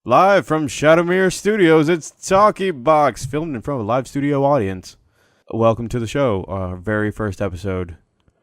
Live from Shadowmere Studios, it's TalkyBox, filmed in front of a live studio audience. Welcome to the show, our very first episode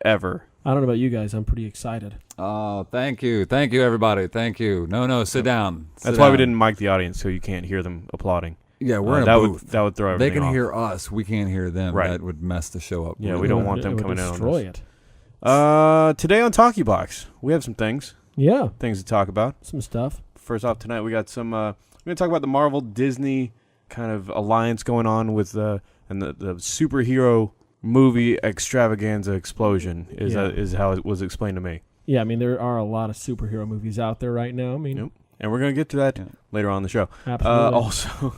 ever. I don't know about you guys, I'm pretty excited. Oh, thank you. Thank you, everybody. Thank you. No, sit down. That's why we didn't mic the audience, so you can't hear them applauding. Yeah, we're in a booth. That would throw They everything can off. hear us. We can't hear them. Right. That would mess the show up. Yeah, we don't want them coming in on destroy this. it. Today on TalkyBox, we have some things to talk about. Some stuff. First off, tonight we got some. We're going to talk about the Marvel Disney kind of alliance going on with the superhero movie extravaganza explosion is how it was explained to me. Yeah, I mean, there are a lot of superhero movies out there right now. I mean, Yep. And we're going to get to that later on in the show. Absolutely. Also,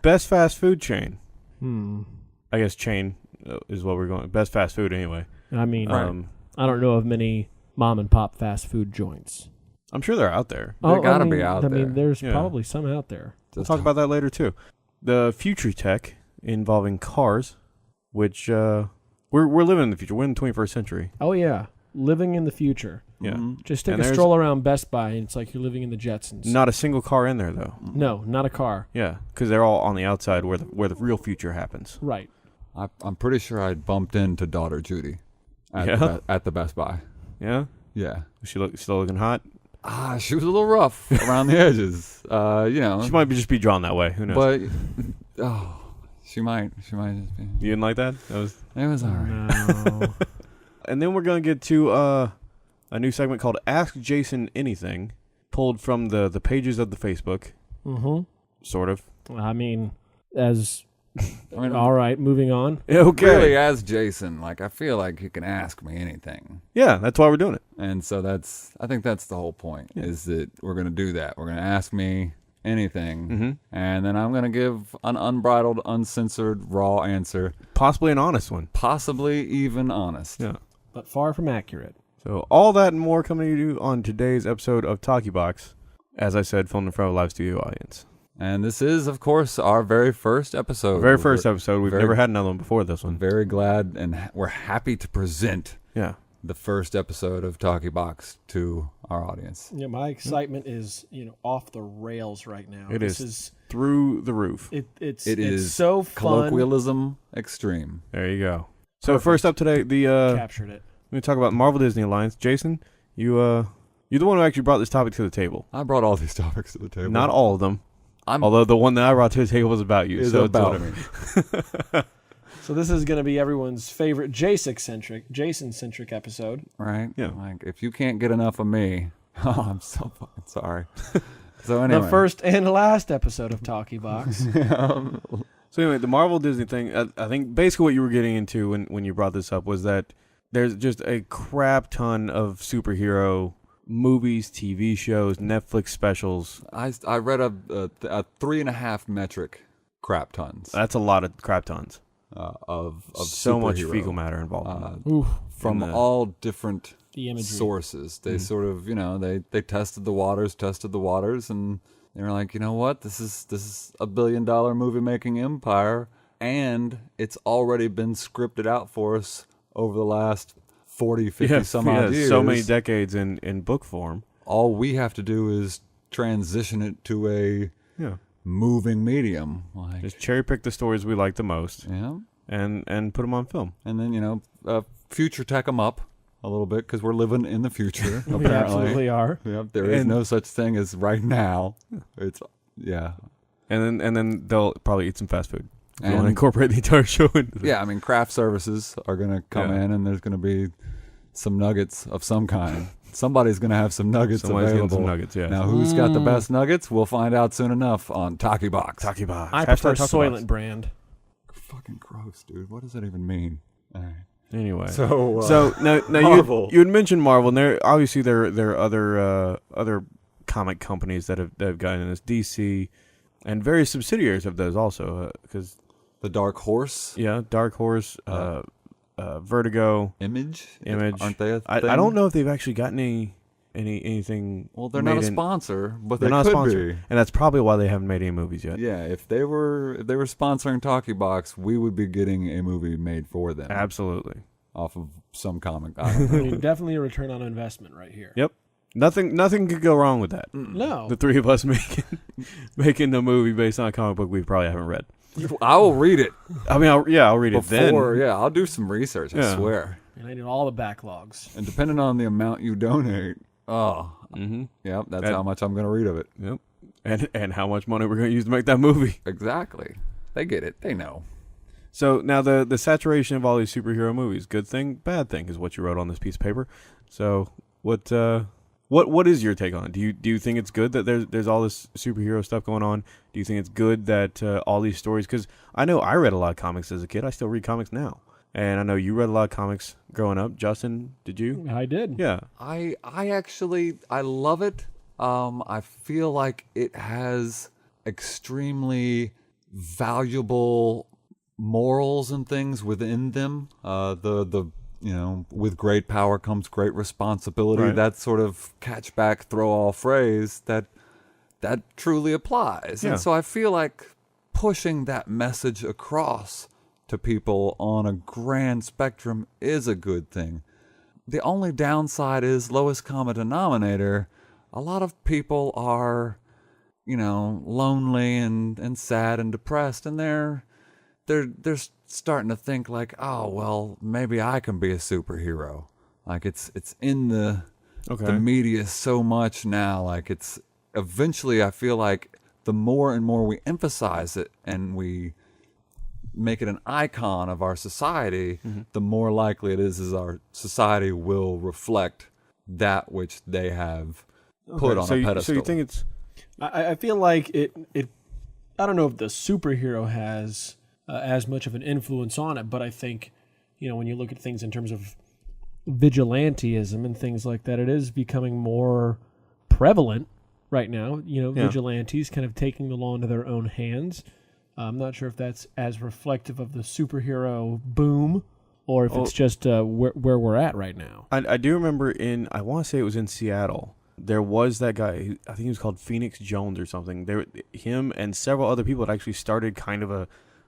best fast food chain. Hmm. I guess chain is what we're going. Best fast food anyway. I mean, I don't know of many mom and pop fast food joints. I'm sure they're out there. They gotta be out there. I mean, there's probably some out there. We'll talk about that later too. The future tech involving cars, which we're living in the future. We're in the 21st century. Oh yeah, living in the future. Yeah. Mm-hmm. Just take a stroll around Best Buy, and it's like you're living in the Jetsons. Not a single car in there though. No, not a car. Yeah, because they're all on the outside where the real future happens. Right. I'm pretty sure I bumped into daughter Judy at the Best Buy. Yeah. Yeah. Still looking hot. She was a little rough around the edges. She might just be drawn that way. Who knows? But she might just be. You didn't like that? It was all right. No. And then we're gonna get to a new segment called Ask Jason Anything, pulled from the pages of the Facebook. Mm-hmm. Sort of. I mean, all right, moving on. Okay. Really, as Jason, I feel like you can ask me anything. Yeah, that's why we're doing it. And so I think that's the whole point, is that we're going to do that. We're going to ask me anything, and then I'm going to give an unbridled, uncensored, raw answer. Possibly an honest one. Possibly even honest. Yeah. But far from accurate. So all that and more coming to you on today's episode of TalkyBox. As I said, filmed in front of a live studio audience. And this is, of course, our very first episode. Very first episode. We've never had another one before this one. Very glad, and we're happy to present the first episode of TalkyBox to our audience. Yeah, my excitement is off the rails right now. This is through the roof. It's so fun. Colloquialism extreme. There you go. So first up today, captured it. We're going to talk about Marvel Disney Alliance. Jason, you're the one who actually brought this topic to the table. I brought all these topics to the table. Not all of them. Although the one that I brought to the table was about you. It's so about me. So this is going to be everyone's favorite Jason-centric episode. Right? Yeah. If you can't get enough of me, I'm so fucking sorry. So anyway. The first and last episode of TalkyBox. So anyway, the Marvel Disney thing, I think basically what you were getting into when you brought this up was that there's just a crap ton of superhero movies, TV shows, Netflix specials. I read a 3.5 metric crap tons. That's a lot of crap tons. Of so much superhero. fecal matter involved. From all different the sources. They sort of, they tested the waters, and they were like, you know what, this is $1 billion movie making empire, and it's already been scripted out for us over the last 40, 50 some odd years. So many decades in book form. All we have to do is transition it to a moving medium. Just cherry pick the stories we like the most. Yeah. And put them on film. And then, future tech them up a little bit, because we're living in the future. We absolutely are. Yep, there is no such thing as right now. It's, And then they'll probably eat some fast food. We want to incorporate the entire show into this. Yeah, I mean, craft services are going to come in, and there's going to be some nuggets of some kind. Somebody's going to have some nuggets available. Some nuggets, yeah. Now, who's got the best nuggets? We'll find out soon enough on TalkyBox. TalkyBox. I prefer Soylent brand. Fucking gross, dude. What does that even mean? All right. Anyway, so now Marvel. you had mentioned Marvel, and there are other comic companies that have gotten in this, DC, and various subsidiaries of those also, because the Dark Horse, Dark Horse, Vertigo, Image, aren't they? I don't know if they've actually gotten anything. Well, they're not a sponsor, but they're they not could a sponsor, be. and that's probably why they haven't made any movies yet. Yeah, if they were sponsoring TalkyBox, we would be getting a movie made for them. Absolutely. Off of some comic. I don't know. Definitely a return on investment right here. Yep. Nothing could go wrong with that. No. The three of us making a movie based on a comic book we probably haven't read. I will read it. I mean, I'll read it then. Yeah, I'll do some research, I swear. And I need all the backlogs. And depending on the amount you donate, yep, that's how much I'm going to read of it. Yep. And how much money we're going to use to make that movie. Exactly. They get it. They know. So now the saturation of all these superhero movies, good thing, bad thing, is what you wrote on this piece of paper. So what is your take on it? Do you think it's good that there's all this superhero stuff going on? Do you think it's good that all these stories? Because I know I read a lot of comics as a kid. I still read comics now, and I know you read a lot of comics growing up. Justin, did you? I did. Yeah. I actually love it. I feel like it has extremely valuable morals and things within them. With great power comes great responsibility. Right. That sort of catch back, throw all phrase that truly applies. Yeah. And so I feel like pushing that message across to people on a grand spectrum is a good thing. The only downside is lowest common denominator. A lot of people are, lonely and sad and depressed, and they're starting to think like, oh, well, maybe I can be a superhero. Like it's in the media so much now. Like it's eventually, I feel like the more and more we emphasize it and we make it an icon of our society, the more likely it is our society will reflect that which they have put on a pedestal. So you think it's... I feel like it I don't know if the superhero has as much of an influence on it, but I think, when you look at things in terms of vigilantism and things like that, it is becoming more prevalent right now. Vigilantes kind of taking the law into their own hands. I'm not sure if that's as reflective of the superhero boom or if it's just where we're at right now. I do remember I want to say it was in Seattle. There was that guy, I think he was called Phoenix Jones or something. Him and several other people had actually started kind of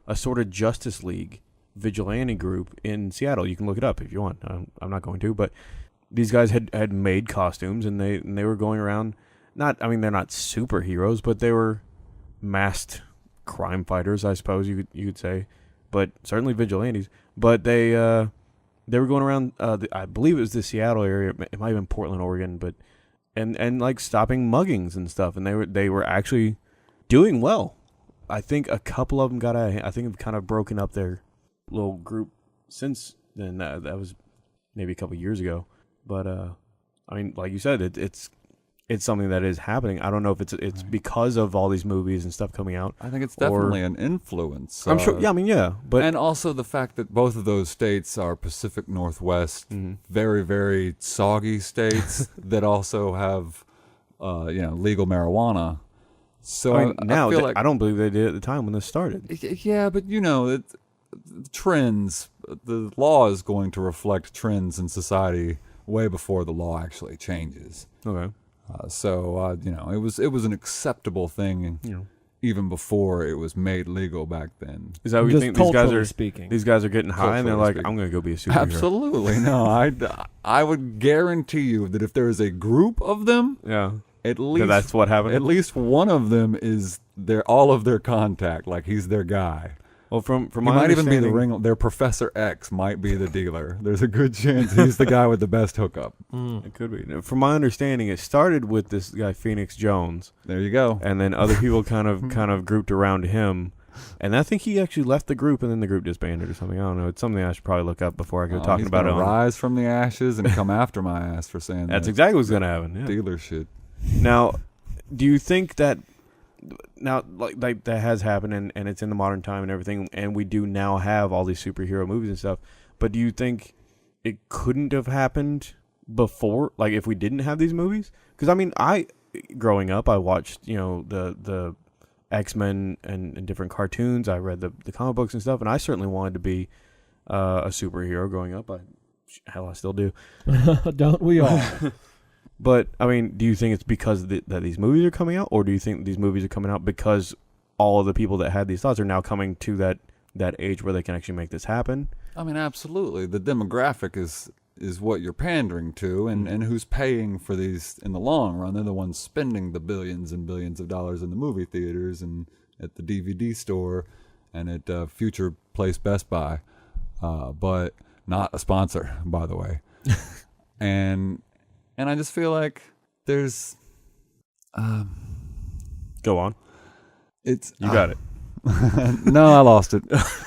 a sort of Justice League vigilante group in Seattle. You can look it up if you want. I'm not going to, but these guys had made costumes and they were going around. They're not superheroes, but they were masked crime fighters, I suppose you could say, but certainly vigilantes. But they were going around. I believe it was the Seattle area. It might have been Portland, Oregon, but and like stopping muggings and stuff. And they were actually doing well. I think a couple of them got out. I think have kind of broken up their little group since then. That was maybe a couple of years ago. But like you said, it's something that is happening. I don't know if it's because of all these movies and stuff coming out. I think it's definitely an influence. I'm sure. Yeah. But and also the fact that both of those states are Pacific Northwest, very, very soggy states that also have, legal marijuana. So I feel like I don't believe they did at the time when this started. Yeah, but trends. The law is going to reflect trends in society way before the law actually changes. Okay. It was an acceptable thing even before it was made legal back then. Is that what you think these guys are getting high and they're like, I'm going to go be a superhero? Absolutely. No, I would guarantee you that if there is a group of them, at least that's what happened. At least one of them is all of their contact, like he's their guy. Well, from he my might even be the understanding- their Professor X might be the dealer. There's a good chance he's the guy with the best hookup. It could be. From my understanding, it started with this guy Phoenix Jones. There you go. And then other people kind of grouped around him. And I think he actually left the group, and then the group disbanded or something. I don't know. It's something I should probably look up before I go talking about it. Rise from the ashes and come after my ass for saying that's exactly what's going to happen. Yeah. Dealer shit. Now, do you think that like that has happened and it's in the modern time and everything, and we do now have all these superhero movies and stuff, but do you think it couldn't have happened before, like if we didn't have these movies? Because growing up, I watched the X-Men and different cartoons. I read the comic books and stuff, and I certainly wanted to be a superhero growing up. I still do. Don't we all? But, do you think it's because that these movies are coming out, or do you think these movies are coming out because all of the people that had these thoughts are now coming to that age where they can actually make this happen? Absolutely. The demographic is is what you're pandering to, and who's paying for these in the long run. They're the ones spending the billions and billions of dollars in the movie theaters and at the DVD store and at future place Best Buy, but not a sponsor, by the way. and I just feel like there's Go on. It's You got it. No, I lost it.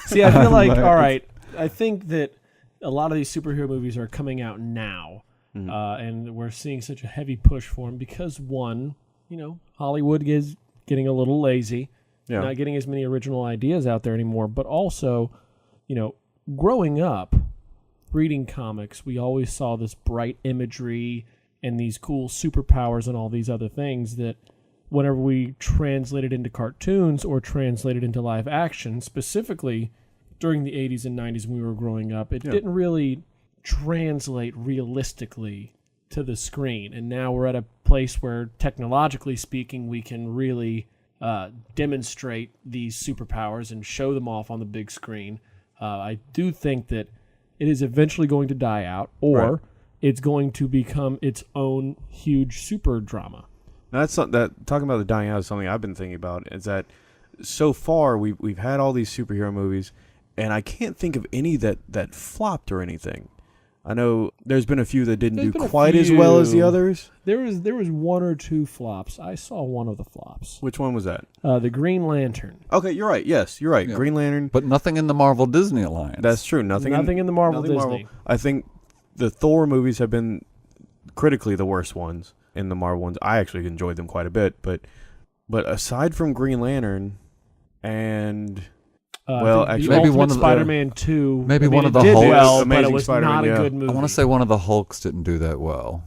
See, I feel like, all right, I think that a lot of these superhero movies are coming out now, and we're seeing such a heavy push for them because, one, Hollywood is getting a little lazy, not getting as many original ideas out there anymore, but also, growing up, reading comics, we always saw this bright imagery and these cool superpowers and all these other things that whenever we translated into cartoons or translated into live action, specifically during the 80s and 90s when we were growing up, it didn't really translate realistically to the screen. And now we're at a place where, technologically speaking, we can really demonstrate these superpowers and show them off on the big screen. I do think that it is eventually going to die out, or it's going to become its own huge super drama. Now that's that. Talking about the dying out is something I've been thinking about. Is that so far we've had all these superhero movies, and I can't think of any that flopped or anything. I know there's been a few that didn't do quite as well as the others. There was one or two flops. I saw one of the flops. Which one was that? The Green Lantern. Okay, you're right. Yes, you're right. Yeah. Green Lantern. But nothing in the Marvel Disney alliance. That's true. Nothing in the Marvel Disney. I think the Thor movies have been critically the worst ones in the Marvel ones. I actually enjoyed them quite a bit, but aside from Green Lantern and actually, maybe one of Spider-Man 2. Maybe one of it the did Hulks. well, but Amazing it was Spider-Man, not a yeah. good movie. I want to say one of the Hulks didn't do that well.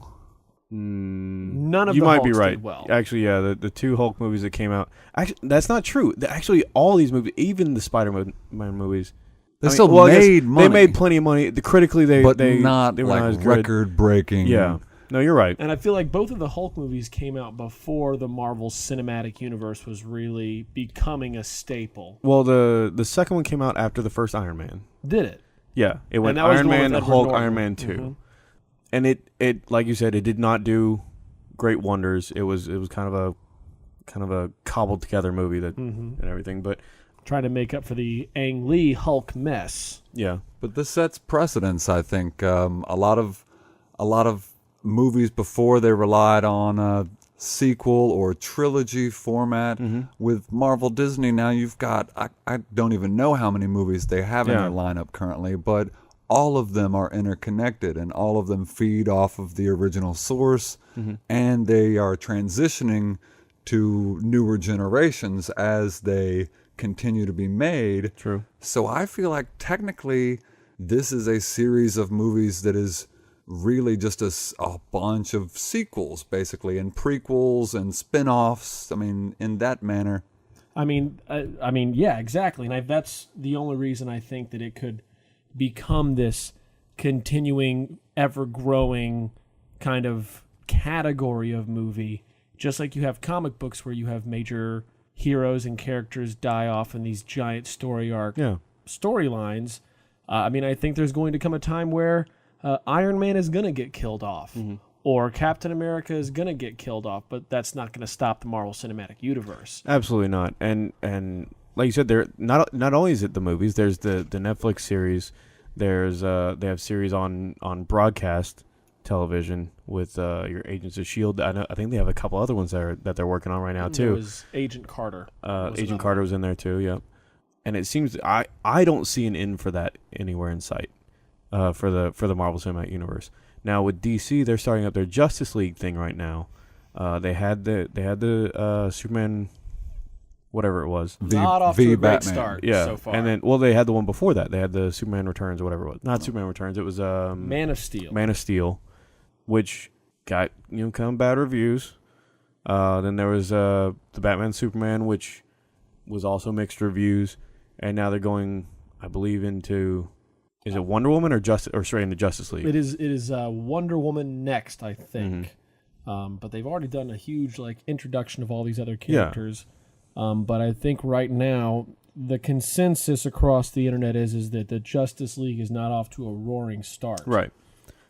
None of you the might Hulks be right. did well. Actually, yeah, the two Hulk movies that came out. Actually, that's not true. Actually, all these movies, even the Spider-Man movies, They I still mean, made money. They made plenty of money. Critically, they but they not they were like not as good. record-breaking. Yeah. No, you're right. And I feel like both of the Hulk movies came out before the Marvel Cinematic Universe was really becoming a staple. Well, the second one came out after the first Iron Man. Did it? Yeah, it went that was Iron the one Man, with Edward Hulk, Norton. Iron Man 2. Mm-hmm. And it like you said, it did not do great wonders. It was kind of a cobbled together movie that and everything, but Trying to make up for the Ang Lee Hulk mess. yeah. But this sets precedence, I think. A lot of movies before, they relied on a sequel or trilogy format. With Marvel Disney now, you've got, I don't even know how many movies they have in their lineup currently, but all of them are interconnected and all of them feed off of the original source, and they are transitioning to newer generations as they continue to be made. True. So I feel like technically this is a series of movies that is really just a bunch of sequels, basically, and prequels and spin-offs. I mean, in that manner. I mean, yeah, exactly. And that's the only reason I think that it could become this continuing, ever-growing kind of category of movie. Just like you have comic books where you have major heroes and characters die off in these giant story arc storylines. I mean, I think there's going to come a time where Iron Man is going to get killed off, or Captain America is going to get killed off, but that's not going to stop the Marvel Cinematic Universe. Absolutely not. And like you said, there not only is it the movies. There's the Netflix series. There's they have series on broadcast television with your Agents of S.H.I.E.L.D. I think they have a couple other ones that they're working on right now too. There was Agent Carter. Agent Carter was in there too. Yeah, and it seems I don't see an end for that anywhere in sight for the Marvel Cinematic Universe. Now with DC, they're starting up their Justice League thing right now. They had the Superman, whatever it was. Not off to a great Batman. start so far. And then they had the one before that. They had the Superman Returns or whatever it was. Not Superman Returns. It was Man of Steel. Man of Steel, which got kind of bad reviews. Then there was the Batman Superman, which was also mixed reviews, and now they're going, I believe, into is it Wonder Woman or straight into Justice League? It is Wonder Woman next, I think. But they've already done a huge introduction of all these other characters. But I think right now the consensus across the internet is that the Justice League is not off to a roaring start. Right.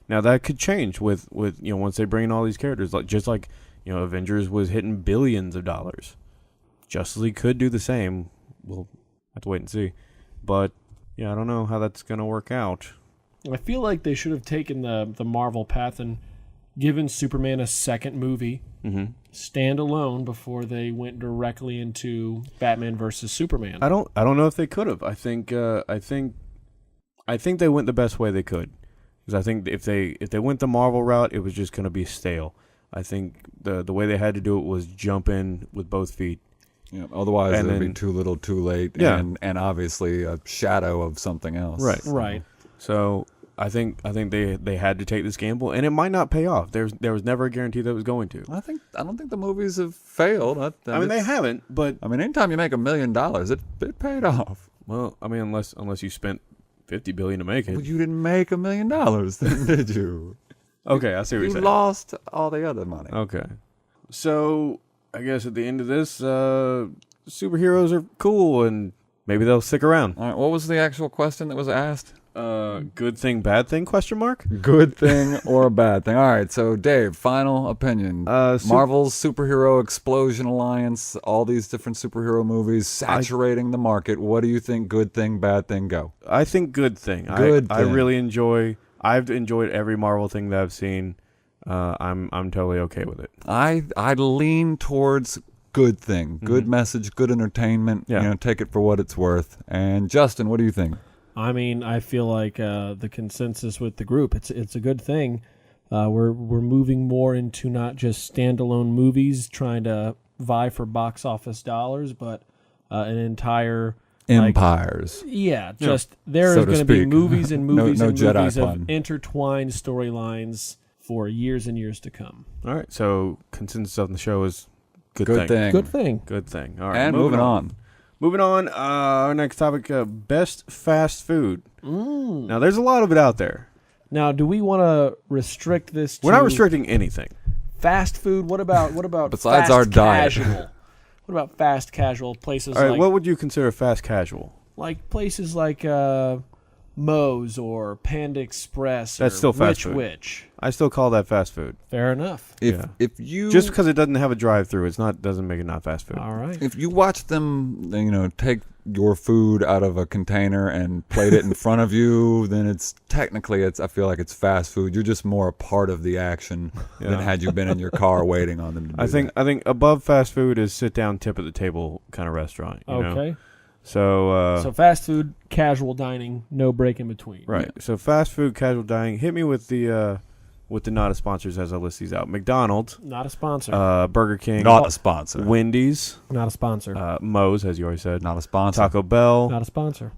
Now that could change with once they bring in all these characters, just like Avengers was hitting billions of dollars. Justice League could do the same. We'll have to wait and see. But yeah, I don't know how that's gonna work out. I feel like they should have taken the Marvel path and given Superman a second movie, standalone, before they went directly into Batman versus Superman. I don't know if they could have. I think they went the best way they could. Because I think if they went the Marvel route, it was just going to be stale. I think the way they had to do it was jump in with both feet. Yeah, otherwise it would be too little, too late, and obviously a shadow of something else. Right. So I think they had to take this gamble, and it might not pay off. There was never a guarantee that it was going to. I don't think the movies have failed. I mean, they haven't, but I mean, anytime you make $1 million, it paid off. Well, I mean, unless you spent $50 billion to make it. Well, you didn't make $1 million, then, did you? Okay, I see what you're saying. You lost all the other money. Okay, so I guess at the end of this, superheroes are cool, and maybe they'll stick around. All right, what was the actual question that was asked? Good thing, bad thing? Question mark? Good thing or a bad thing? All right, so Dave, final opinion. Marvel's Superhero Explosion Alliance, all these different superhero movies saturating the market. What do you think? Good thing, bad thing? Go. I think good thing. I really enjoy. I've enjoyed every Marvel thing that I've seen. I'm totally okay with it. I'd lean towards good thing. Good message, good entertainment. Yeah. Take it for what it's worth. And Justin, what do you think? I mean, I feel like the consensus with the group, it's a good thing. We're moving more into not just standalone movies trying to vie for box office dollars, but an entire empires. There is going to be movies and movies no and Jedi movies pun. of intertwined storylines for years and years to come. All right, so consensus on the show is good thing. Good thing. Good thing. All right, and moving on. Moving on, our next topic, best fast food. Now, there's a lot of it out there. Now, do we want to restrict this to... We're not restricting anything. Fast food? What about besides fast our diet? Casual? What about fast casual places? All right, like, what would you consider fast casual? Like places like Moe's or Panda Express. That's or still fast food. Which? I still call that fast food. Fair enough. If you just because it doesn't have a drive-through, doesn't make it not fast food. All right. If you watch them, take your food out of a container and plate it in front of you, then it's technically I feel like it's fast food. You're just more a part of the action than had you been in your car waiting on them to do I think above fast food is sit down, tip at the table kind of restaurant. You know? So fast food, casual dining, no break in between. Right. Yeah. So fast food, casual dining. Hit me with the not a sponsors as I list these out. McDonald's, not a sponsor. Burger King, not a sponsor. Wendy's, not a sponsor. Moe's, as you already said, not a sponsor. Taco Bell, not a sponsor.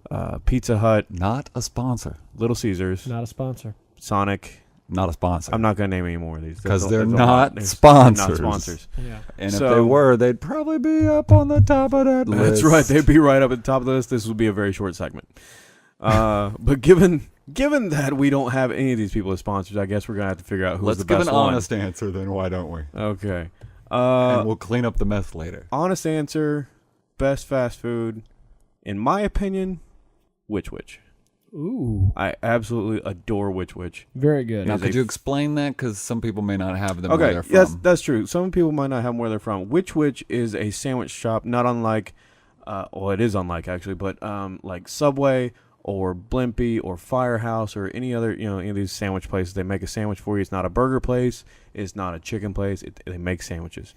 Pizza Hut, not a sponsor. Little Caesars, not a sponsor. Sonic, not a sponsor. I'm not going to name any more of these because they're not sponsors. Not sponsors. Yeah. And if they were, they'd probably be up on the top of that list. That's right. They'd be right up at the top of the list. This would be a very short segment. But given that we don't have any of these people as sponsors, I guess we're going to have to figure out who's the best one. Let's give an honest answer, then why don't we? Okay. And we'll clean up the mess later. Honest answer, best fast food, in my opinion, Which. Ooh. I absolutely adore Which. Very good. Now, could you explain that? Because some people may not have them where they're from. Yes, that's true. Some people might not have them where they're from. Which is a sandwich shop, not unlike, it is unlike actually, but like Subway or Blimpie or Firehouse or any other, any of these sandwich places. They make a sandwich for you. It's not a burger place. It's not a chicken place. They make sandwiches,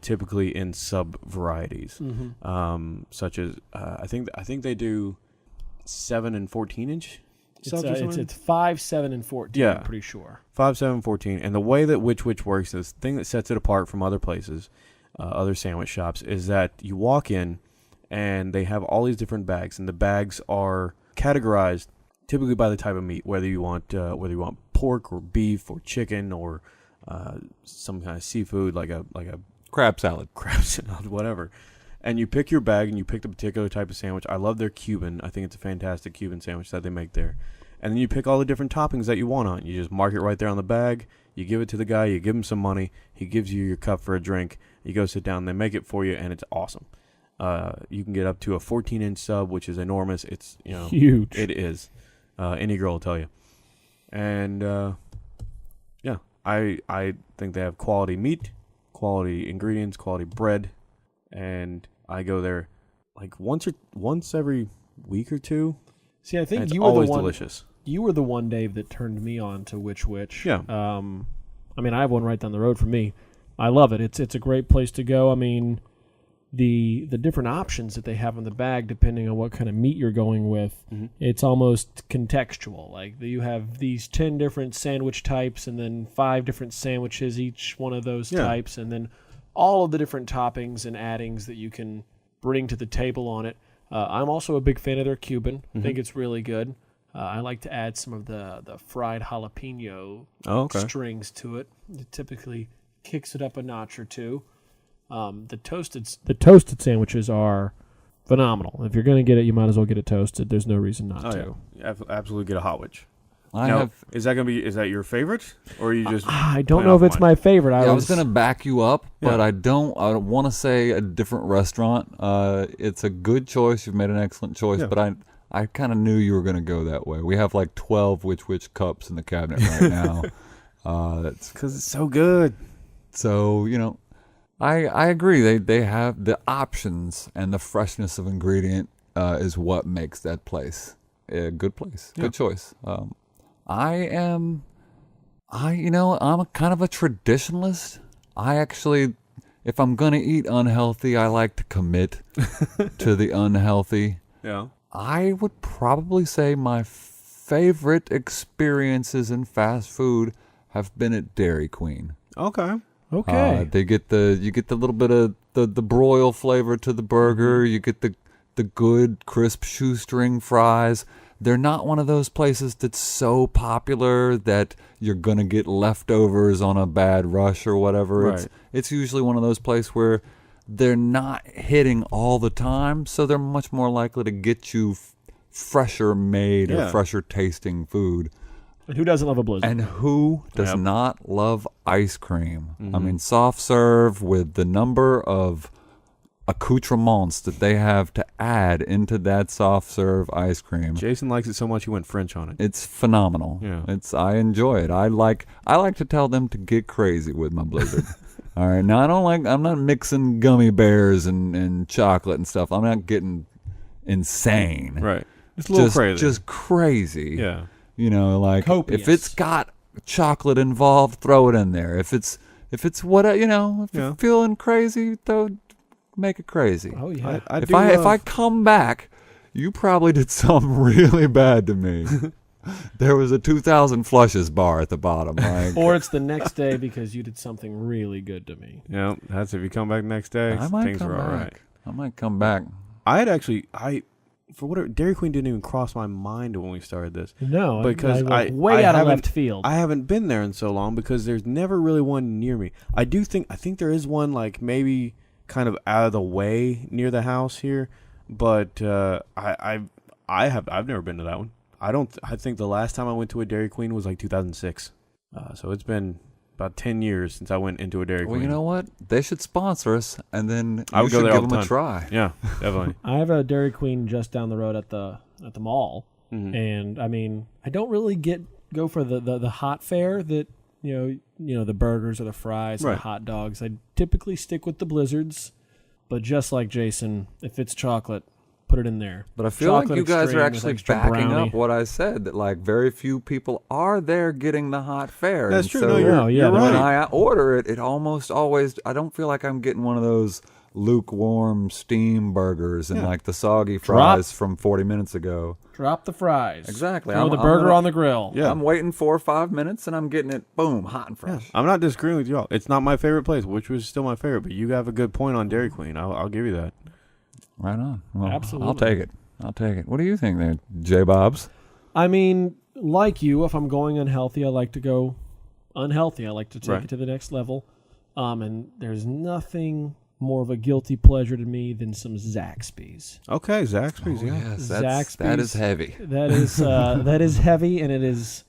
typically in sub varieties, such as I think they do 7 and 14 inch. It's 5, 7, and 14. Yeah, I'm pretty sure 5, 7, 14. And the way that Which works, this thing that sets it apart from other places, other sandwich shops, is that you walk in and they have all these different bags, and the bags are categorized typically by the type of meat, whether you want pork or beef or chicken or some kind of seafood like a crab salad, whatever. And you pick your bag and you pick the particular type of sandwich. I love their Cuban. I think it's a fantastic Cuban sandwich that they make there. And then you pick all the different toppings that you want on. You just mark it right there on the bag. You give it to the guy. You give him some money. He gives you your cup for a drink. You go sit down. They make it for you, and it's awesome. You can get up to a 14-inch sub, which is enormous. It's huge. It is. Any girl will tell you. And I think they have quality meat, quality ingredients, quality bread, and I go there like once every week or two. See, I think It's you were always the one. delicious. You were the one, Dave, that turned me on to Which Wich. Yeah. I mean, I have one right down the road from me. I love it. It's a great place to go. I mean, the different options that they have in the bag, depending on what kind of meat you're going with, it's almost contextual. Like you have these 10 different sandwich types, and then 5 different sandwiches, each one of those types, and then all of the different toppings and addings that you can bring to the table on it. I'm also a big fan of their Cuban. I think it's really good. I like to add some of the fried jalapeno strings to it. It typically kicks it up a notch or two. The toasted sandwiches are phenomenal. If you're going to get it, you might as well get it toasted. There's no reason not to. Yeah. Absolutely get a hot wich. Is that your favorite, or you just? I don't know if it's my favorite. I was going to back you up, but I don't want to say a different restaurant. It's a good choice. You've made an excellent choice, but I kind of knew you were going to go that way. We have like 12 Which cups in the cabinet right now. That's because it's so good. So, I agree. They have the options, and the freshness of ingredient is what makes that place a good place. Good choice. I'm a kind of a traditionalist. I actually, if I'm going to eat unhealthy, I like to commit to the unhealthy. Yeah. I would probably say my favorite experiences in fast food have been at Dairy Queen. Okay. Okay. You get the little bit of the broil flavor to the burger. You get the good crisp shoestring fries. They're not one of those places that's so popular that you're gonna get leftovers on a bad rush or whatever. Right. It's usually one of those places where they're not hitting all the time, so they're much more likely to get you fresher made or fresher tasting food. And who doesn't love a blizzard? And who does not love ice cream? I mean, soft serve with the number of accoutrements that they have to add into that soft serve ice cream. Jason likes it so much he went French on it. It's phenomenal. Yeah. I enjoy it. I like to tell them to get crazy with my blizzard. All right. Now I'm not mixing gummy bears and chocolate and stuff. I'm not getting insane. Right. It's a little crazy. Just crazy. Yeah. Like copious. If it's got chocolate involved, throw it in there. If it's what if you're feeling crazy, make it crazy. Oh yeah. If I come back, you probably did something really bad to me. There was a 2,000 flushes bar at the bottom. Like, or it's the next day because you did something really good to me. Yeah, that's if you come back next day. I might things come are all back. right. I might come back. For whatever, Dairy Queen didn't even cross my mind when we started this. No, because I way out of left field. I haven't been there in so long because there's never really one near me. I think there is one like maybe kind of out of the way near the house here, but I've never been to that one. I think the last time I went to a Dairy Queen was like 2006. So it's been about 10 years since I went into a Dairy Queen. Well, you know what? They should sponsor us, and then I you would go should there give all the them a time. try. Yeah, definitely. I have a Dairy Queen just down the road at the mall, and I mean, I don't really go for the hot fare that the burgers or the fries or the hot dogs. I typically stick with the blizzards, but just like Jason, if it's chocolate, put it in there. But I feel like you guys are extreme actually with extra backing brownie. up what I said, that like very few people are there getting the hot fare. That's And true. so No, you're when right. I order it, it almost always, I don't feel like I'm getting one of those lukewarm steam burgers and like the soggy fries from 40 minutes ago. Drop the fries. Exactly. Throw the burger on the grill. Yeah. I'm waiting 4 or 5 minutes and I'm getting it, boom, hot and fresh. I'm not disagreeing with y'all. It's not my favorite place, which was still my favorite, but you have a good point on Dairy Queen. I'll give you that. Right on. Well, Absolutely. I'll take it. What do you think there, J. Bobs? I mean, like you, if I'm going unhealthy, I like to go unhealthy. I like to take it to the next level. And there's nothing more of a guilty pleasure to me than some Zaxby's. Okay, Zaxby's. yeah. Yes, Zaxby's. that is heavy. That is heavy, and it is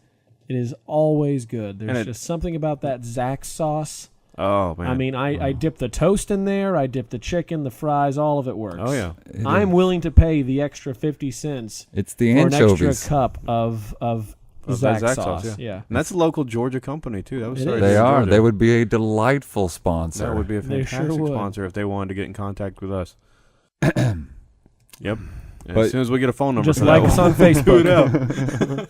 always good. There's just something about that Zax sauce. Oh man. I mean, I dip the toast in there. I dip the chicken, the fries. All of it works. Oh yeah. I'm willing to pay the extra 50 cents It's the for an anchovies. extra cup of of Zax that Zax sauce. Yeah. And that's a local Georgia company too. That was It started is. They in are. Georgia. They would be a delightful sponsor. That would be a They sure fantastic would. sponsor if they wanted to get in contact with us. Yep. And But as soon as we get a phone number, Just for like that us one, on Facebook.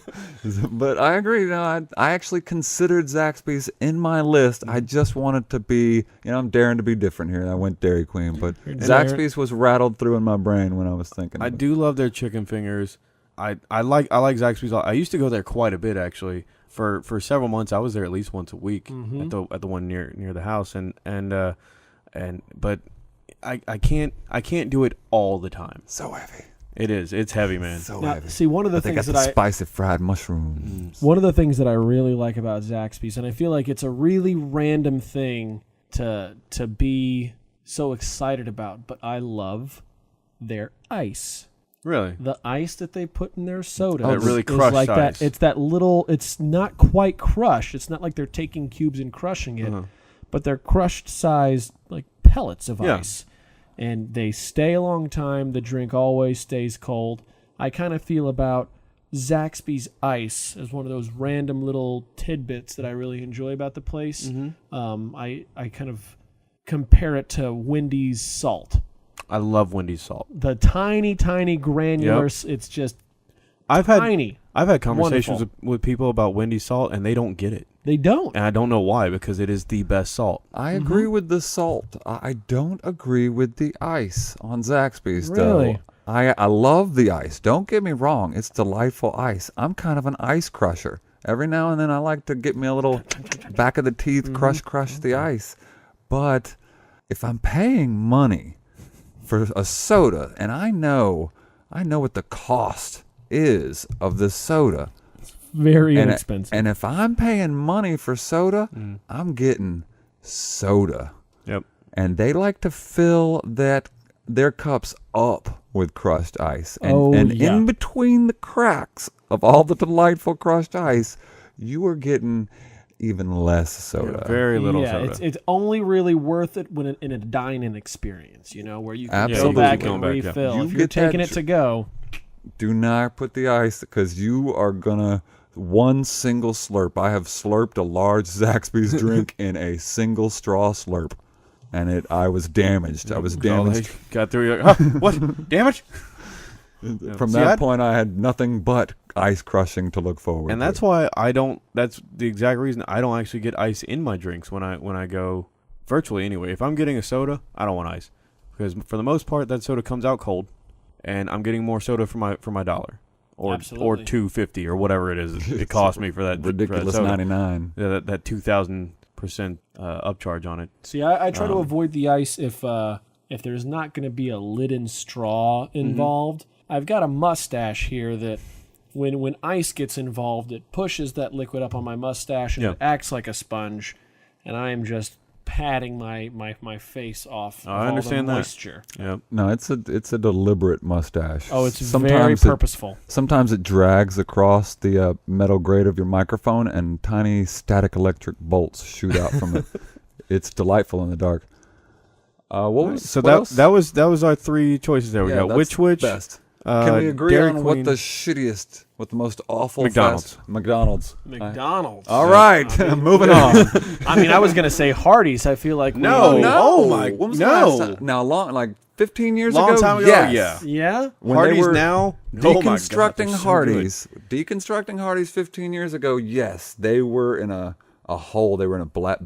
But I agree. You know, I actually considered Zaxby's in my list. I just wanted to be, I'm daring to be different here. I went Dairy Queen, but Zaxby's was rattled through in my brain when I was thinking. I do love their chicken fingers. I like Zaxby's. I used to go there quite a bit actually. For several months, I was there at least once a week at the one near the house, but I can't do it all the time. So heavy. It is. It's heavy, man. So Now, heavy. see, one of the But they things got that the spicy fried mushrooms. one of the things that I really like about Zaxby's, and I feel like it's a really random thing to be so excited about, but I love their ice. Really? The ice that they put in their soda. That really is crushed like ice. that. It's that little. It's not quite crushed. It's not like they're taking cubes and crushing it, but they're crushed sized like pellets of ice, and they stay a long time. The drink always stays cold. I kind of feel about Zaxby's ice as one of those random little tidbits that I really enjoy about the place. I kind of compare it to Wendy's salt. I love Wendy's salt. The tiny granular. It's just I've tiny. had conversations Wonderful. with people about Wendy's salt, and they don't get it. They don't. And I don't know why, because it is the best salt. I agree with the salt. I don't agree with the ice on Zaxby's, Really? though. I love the ice. Don't get me wrong. It's delightful ice. I'm kind of an ice crusher. Every now and then I like to get me a little back of the teeth crush the ice. But if I'm paying money for a soda, and I know what the cost is of this soda, Very and inexpensive. and if I'm paying money for soda, I'm getting soda. Yep. And they like to fill their cups up with crushed ice. And in between the cracks of all the delightful crushed ice, you are getting even less soda. Very little yeah, soda. it's only really worth it when in a dine-in experience, where you can go Absolutely. back Going and back, yeah. refill. You If you're get that taking it to go, Do not put the ice, because you are gonna one single slurp. I have slurped a large Zaxby's drink in a single straw slurp, and I was damaged. I was damaged. Got through. Huh, what? Damage? From See, that point, I had nothing but ice crushing to look forward And to. that's why I don't. That's the exact reason I don't actually get ice in my drinks when I go virtually anyway. If I'm getting a soda, I don't want ice, because for the most part that soda comes out cold, and I'm getting more soda for my dollar, or Absolutely. $2.50 or whatever it is it cost me for that ridiculous for that soda. 99. Yeah, that 2,000% upcharge on it. see, I try to avoid the ice if there's not going to be a lid straw involved. I've got a mustache here that when ice gets involved, it pushes that liquid up on my mustache and it acts like a sponge, and I am just patting my face off. I understand all the that. moisture. Yep. No, it's a deliberate mustache. Oh, it's very Sometimes purposeful. Sometimes it drags across the metal grate of your microphone, and tiny static electric bolts shoot out from it. It's delightful in the dark. What else? that was our three choices there. We Yeah, got that's which. best. Can we agree Dairy on Queen. what the shittiest, what the most awful McDonald's. McDonald's. McDonald's. All right, moving on. I mean, I was going to say Hardee's. I feel like No. Oh my- When was no. the last time? Now, like 15 years Long ago. time ago, Yes. Yeah. When Hardee's they were now. Oh my God, deconstructing they're so Hardee's, deconstructing Hardee's 15 years ago. Yes, they were in a hole. They were in a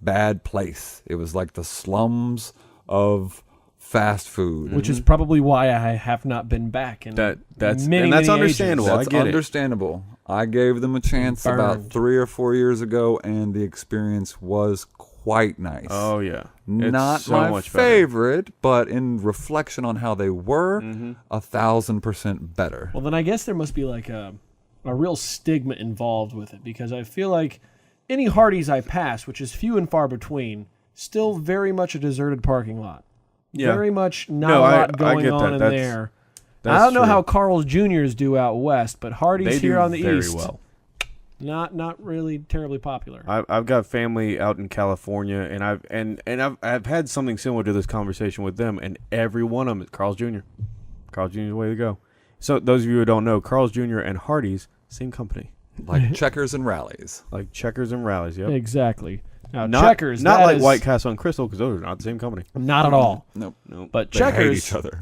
bad place. It was like the slums of fast food. Which is probably why I have not been back in That's many, that's many understandable. ages. That's I get it. understandable. I gave them a chance about Burned. 3 or 4 years ago, and the experience was quite nice. Oh yeah. It's Not so my much better. favorite, but in reflection on how they were, 1,000% better. Well, then I guess there must be like a real stigma involved with it, because I feel like any Hardee's I pass, which is few and far between, still very much a deserted parking lot. Yeah. Very much not No, a I lot going get on that. in That's- there. That's I don't know true. how Carl's Jr.'s do out west, but Hardee's They here do on the very east, well. not really terribly popular. I've got family out in California, and I've had something similar to this conversation with them, and every one of them is Carl's Jr. Carl's Jr. is the way to go. So those of you who don't know, Carl's Jr. and Hardee's, Same company. Like Checkers and Rallies. Like Checkers and Rallies, yep. Exactly. Now, Not, Checkers, not that like is- White Castle and Crystal, because those are not the same company. Not at all. Nope. But They hate Checkers, each other.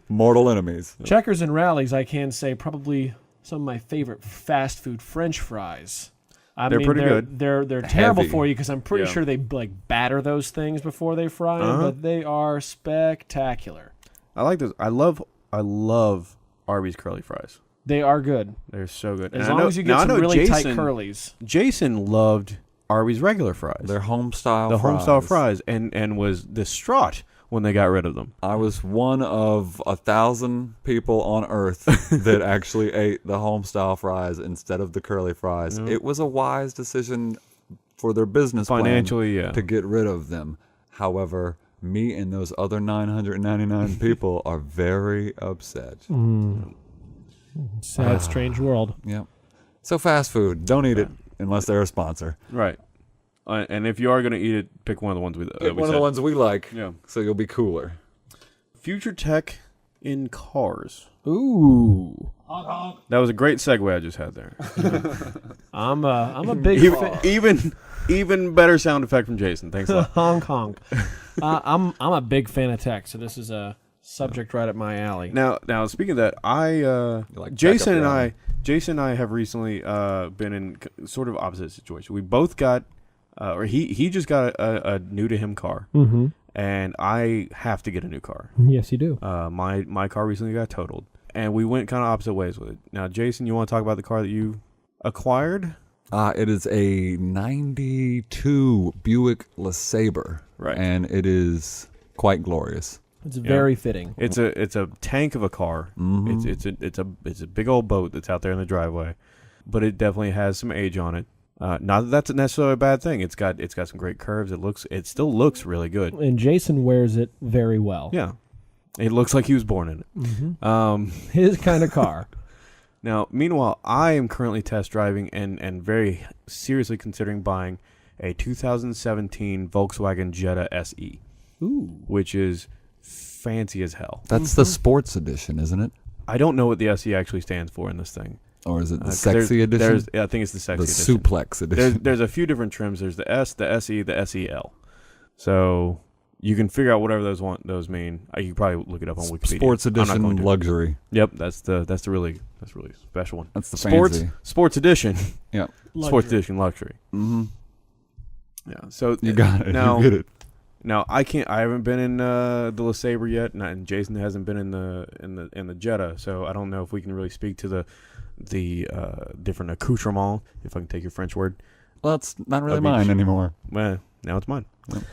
Mortal enemies. Checkers and Rallies, I can say probably some of my favorite fast food French fries. They're pretty good. They're terrible Heavy. for you because I'm pretty Yeah. sure they like batter those things before they fry them, but they are spectacular. I like those. I love Arby's curly fries. They are good They're so good. as And I long know- as you now get I know some really tight Jason- curlies. Jason loved Arby's regular fries. They're home-style the fries. homestyle fries, and was distraught when they got rid of them. I was one of 1,000 people on Earth that actually ate the homestyle fries instead of the curly fries. Yep. It was a wise decision for their business plan Financially, yeah. to get rid of them. However, me and those other 999 people are very upset. Sad, strange world. Yep. So fast food, don't eat it unless they're a sponsor. Right. And if you are going to eat it, pick one of the ones we Pick one of the ones we like, Yeah. so you'll be cooler. Future tech in cars. Ooh, That was a great segue I just had there. I'm a big even better sound effect from Jason. Thanks a lot. honk honk. I'm a big fan of tech, so this is a subject right up my alley. Now speaking of that, like Jason and backup I have recently been in sort of opposite situation. We both got, or he just got a new to him car, Mm-hmm. and I have to get a new car. Yes, you do. My car recently got totaled, and we went kind of opposite ways with it. Now, Jason, you want to talk about the car that you acquired? It is a 92 Buick LeSabre. Right. And it is quite glorious. It's very fitting. It's a tank of a car. Mhm. It's a big old boat that's out there in the driveway, but it definitely has some age on it. Not that that's necessarily a bad thing. It's got some great curves. It still looks really good. And Jason wears it very well. Yeah, it looks like he was born in it. Mm-hmm. His kind of car. Now, meanwhile, I am currently test driving and very seriously considering buying a 2017 Volkswagen Jetta SE, Ooh. which is fancy as hell. That's the sports edition, isn't it? I don't know what the SE actually stands for in this thing. Or is it the 'Cause sexy edition? I think it's the sexy The edition. suplex edition. There's a few different trims. There's the S, the SE, the SEL. So you can figure out whatever those mean. You can probably look it up on Wikipedia. Sports I'm not edition going to. luxury. Yep, that's the really special one. That's the fancy. Sports edition. Yeah. Sports edition luxury. Mm-hmm. Yeah. So You got it. Now, you get it. Now I haven't been in the LeSabre yet, and Jason hasn't been in the Jetta. So I don't know if we can really speak to the different accoutrements, if I can take your French word. Well, it's not really Of each. mine anymore. Well, now it's mine. Yep.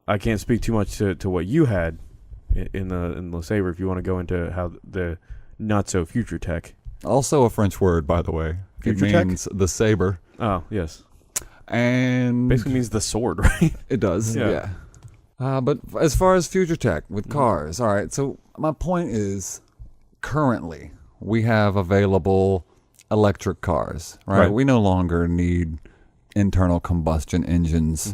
I can't speak too much to what you had in the LeSabre. If you want to go into how the not so future tech. Also a French word, by the way. Future it tech? means the saber. Oh yes, And basically means the sword, right? it does. Yeah. Yeah. But as far as future tech with cars, all right. So my point is, currently we have available electric cars, right? Right. We no longer need internal combustion engines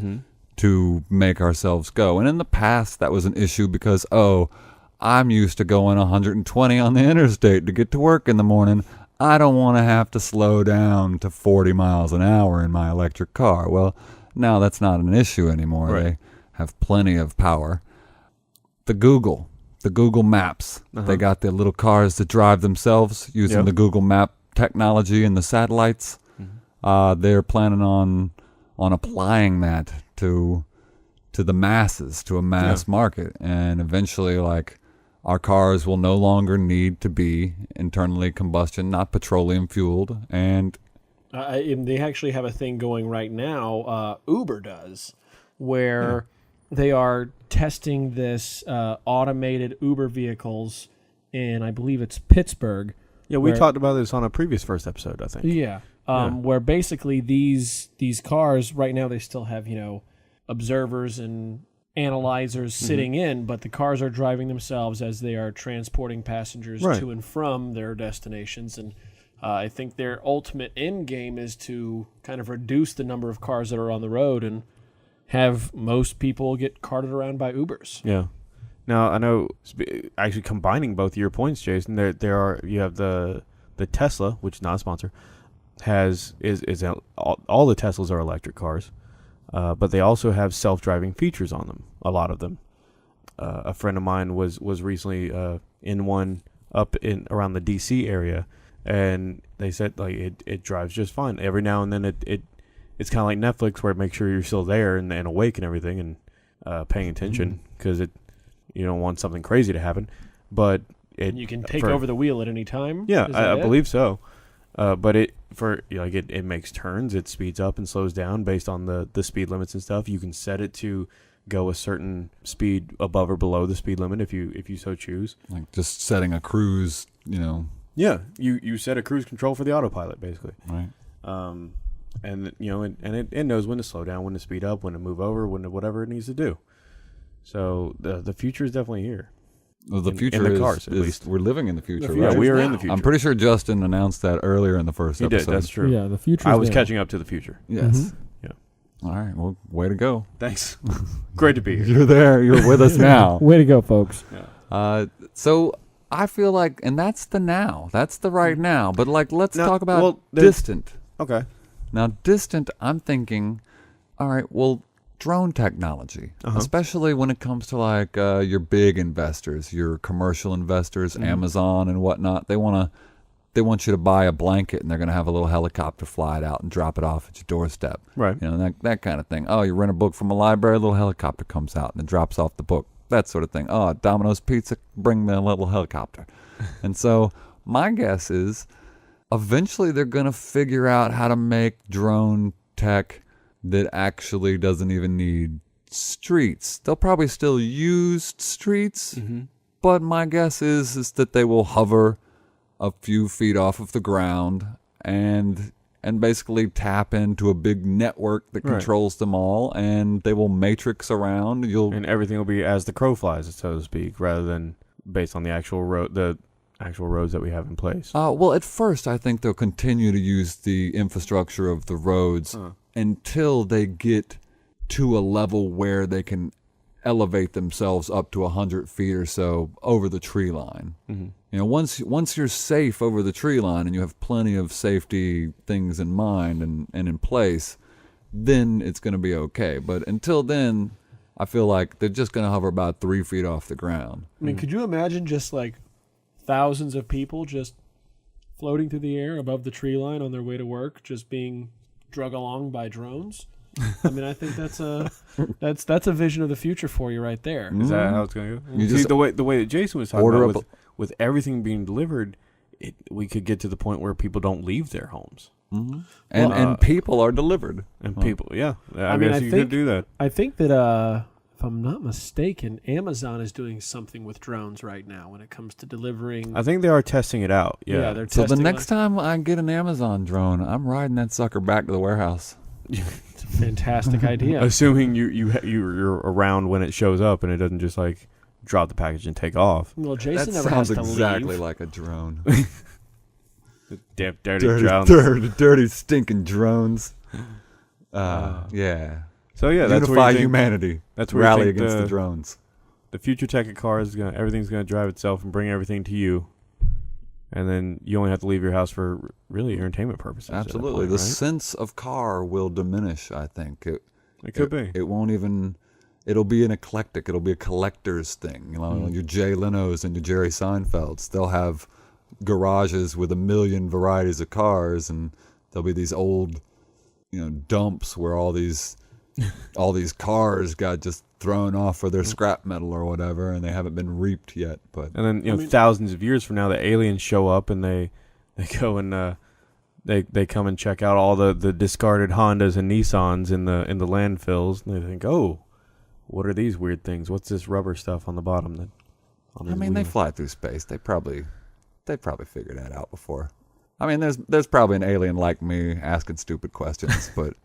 to make ourselves go. And in the past, that was an issue because, I'm used to going 120 on the interstate to get to work in the morning. I don't want to have to slow down to 40 miles an hour in my electric car. Well, now that's not an issue anymore. Right. They have plenty of power. The Google Maps, they got the little cars that drive themselves using Yep. the Google Map technology and the satellites. They're planning on applying that to the masses, to a mass market, and eventually, our cars will no longer need to be internally combustion, not petroleum fueled, and And they actually have a thing going right now. Uber does, where they are testing this automated Uber vehicles in, I believe it's Pittsburgh. Yeah, we where- talked about this on a previous first episode, I think. Yeah. Where basically these cars right now, they still have observers and analyzers sitting in, but the cars are driving themselves as they are transporting passengers Right. to and from their destinations. And I think their ultimate end game is to kind of reduce the number of cars that are on the road and have most people get carted around by Ubers. Yeah. Now I know. Actually, combining both of your points, Jason, you have the Tesla, which is not a sponsor, all the Teslas are electric cars, but they also have self-driving features on them. A lot of them. A friend of mine was recently in one up in around the DC area, and they said like it drives just fine. Every now and then it's kind of like Netflix, where it makes sure you're still there and awake and everything and paying attention, because you don't want something crazy to happen. But you can take over the wheel at any time. Yeah, I believe so. But it makes turns. It speeds up and slows down based on the speed limits and stuff. You can set it to go a certain speed above or below the speed limit if you so choose. Like just setting a cruise, Yeah, you set a cruise control for the autopilot basically. Right. And it knows when to slow down, when to speed up, when to move over, when to whatever it needs to do. So the future is definitely here. Well, the future in the cars, at least. We're living in the future, Yeah, right? we are in the future. I'm pretty sure Justin announced that earlier in the first episode. He did, that's true. Yeah, the future. I was catching up to the future. Yes. Mm-hmm. Yeah. All right. Well, way to go. Thanks. Great to be here. You're there. You're with us now. Way to go, folks. Yeah. So I feel like, and that's the now. That's the right now. But let's talk about there's- distant. Okay. Now, distant, I'm thinking, all right, well, drone technology, especially when it comes to your big investors, your commercial investors, Amazon and whatnot. They want you to buy a blanket, and they're going to have a little helicopter fly it out and drop it off at your doorstep. Right. That kind of thing. Oh, you rent a book from a library, a little helicopter comes out and it drops off the book. That sort of thing. Oh, Domino's Pizza, bring me a little helicopter. And so my guess is eventually they're going to figure out how to make drone tech that actually doesn't even need streets. They'll probably still use streets, but my guess is that they will hover a few feet off of the ground and basically tap into a big network that controls them all, and they will matrix around. And everything will be as the crow flies, so to speak, rather than based on the actual roads that we have in place. Well, at first, I think they'll continue to use the infrastructure of the roads until they get to a level where they can elevate themselves up to 100 feet or so over the tree line. Once you're safe over the tree line and you have plenty of safety things in mind and in place, then it's going to be okay. But until then, I feel like they're just going to hover about 3 feet off the ground. I mean, could you imagine just thousands of people just floating through the air above the tree line on their way to work, just being drug along by drones? I mean, I think that's a vision of the future for you right there. Is that how it's going to go? You See, just the way that Jason was talking about with everything being delivered, we could get to the point where people don't leave their homes. And people are delivered. And people, yeah. I mean, guess you could do that. I think that if I'm not mistaken, Amazon is doing something with drones right now when it comes to delivering. I think they are testing it out. Yeah, they're So testing. the next time I get an Amazon drone, I'm riding that sucker back to the warehouse. It's a fantastic idea. Assuming you're around when it shows up and it doesn't just drop the package and take off. Well, Jason That never has sounds to exactly leave. like a drone. Dirty drones. dirty, stinking drones. Yeah. So yeah, that's Unify where you think, humanity. That's where you rally think against the drones. The future tech of cars everything's gonna drive itself and bring everything to you, and then you only have to leave your house for really entertainment purposes. Absolutely, at that point, the right? sense of car will diminish. I think it could be. It won't even. It'll be an eclectic. It'll be a collector's thing. Your Jay Leno's and your Jerry Seinfelds. They'll have garages with a million varieties of cars, and there'll be these old, dumps where all these cars got just thrown off for their scrap metal or whatever, and they haven't been reaped yet. But and then thousands of years from now, the aliens show up and they go and they come and check out all the discarded Hondas and Nissans in the landfills, and they think, oh, what are these weird things? What's this rubber stuff on the bottom? They fly through space. They probably figured that out before. I mean, there's probably an alien like me asking stupid questions, but